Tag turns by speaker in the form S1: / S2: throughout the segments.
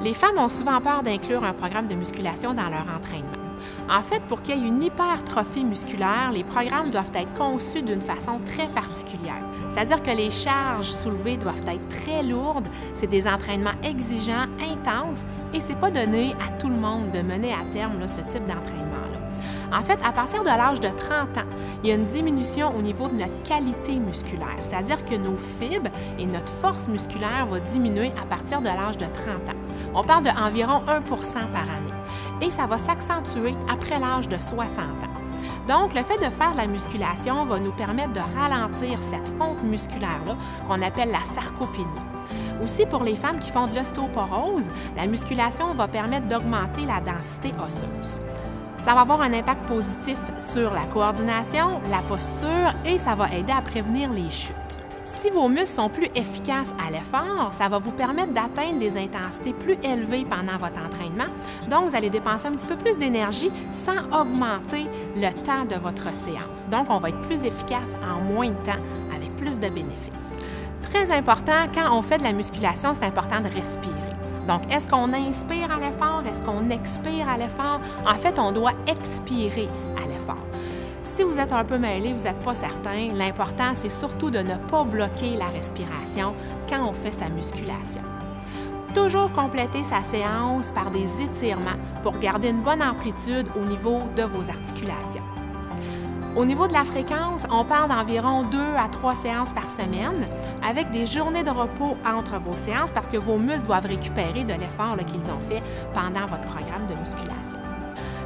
S1: Les femmes ont souvent peur d'inclure un programme de musculation dans leur entraînement. En fait, pour qu'il y ait une hypertrophie musculaire, les programmes doivent être conçus d'une façon très particulière. C'est-à-dire que les charges soulevées doivent être très lourdes, c'est des entraînements exigeants, intenses, et c'est pas donné à tout le monde de mener à terme ce type d'entraînement-là. En fait, à partir de l'âge de 30 ans, il y a une diminution au niveau de notre qualité musculaire, c'est-à-dire que nos fibres et notre force musculaire va diminuer à partir de l'âge de 30 ans. On parle d'environ 1 par année. Et ça va s'accentuer après l'âge de 60 ans. Donc, le fait de faire de la musculation va nous permettre de ralentir cette fonte musculaire-là qu'on appelle la sarcopénie. Aussi, pour les femmes qui font de l'ostéoporose, la musculation va permettre d'augmenter la densité osseuse. Ça va avoir un impact positif sur la coordination, la posture et ça va aider à prévenir les chutes. Si vos muscles sont plus efficaces à l'effort, ça va vous permettre d'atteindre des intensités plus élevées pendant votre entraînement. Donc, vous allez dépenser un petit peu plus d'énergie sans augmenter le temps de votre séance. Donc, on va être plus efficace en moins de temps avec plus de bénéfices. Très important, quand on fait de la musculation, c'est important de respirer. Donc, est-ce qu'on inspire à l'effort? Est-ce qu'on expire à l'effort? En fait, on doit expirer à l'effort. Si vous êtes un peu mêlé, vous n'êtes pas certain, l'important, c'est surtout de ne pas bloquer la respiration quand on fait sa musculation. Toujours compléter sa séance par des étirements pour garder une bonne amplitude au niveau de vos articulations. Au niveau de la fréquence, on parle d'environ 2 à 3 séances par semaine avec des journées de repos entre vos séances parce que vos muscles doivent récupérer de l'effort qu'ils ont fait pendant votre programme de musculation.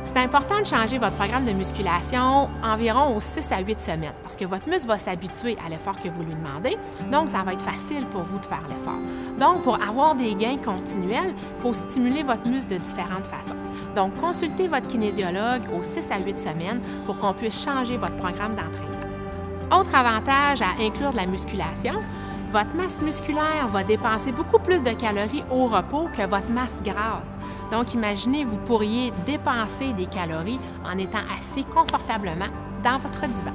S1: C'est important de changer votre programme de musculation environ aux 6 à 8 semaines parce que votre muscle va s'habituer à l'effort que vous lui demandez, donc ça va être facile pour vous de faire l'effort. Donc, pour avoir des gains continuels, il faut stimuler votre muscle de différentes façons. Donc, consultez votre kinésiologue aux 6 à 8 semaines pour qu'on puisse changer votre programme d'entraînement. Autre avantage à inclure de la musculation, votre masse musculaire va dépenser beaucoup plus de calories au repos que votre masse grasse. Donc, imaginez, vous pourriez dépenser des calories en étant assis confortablement dans votre divan.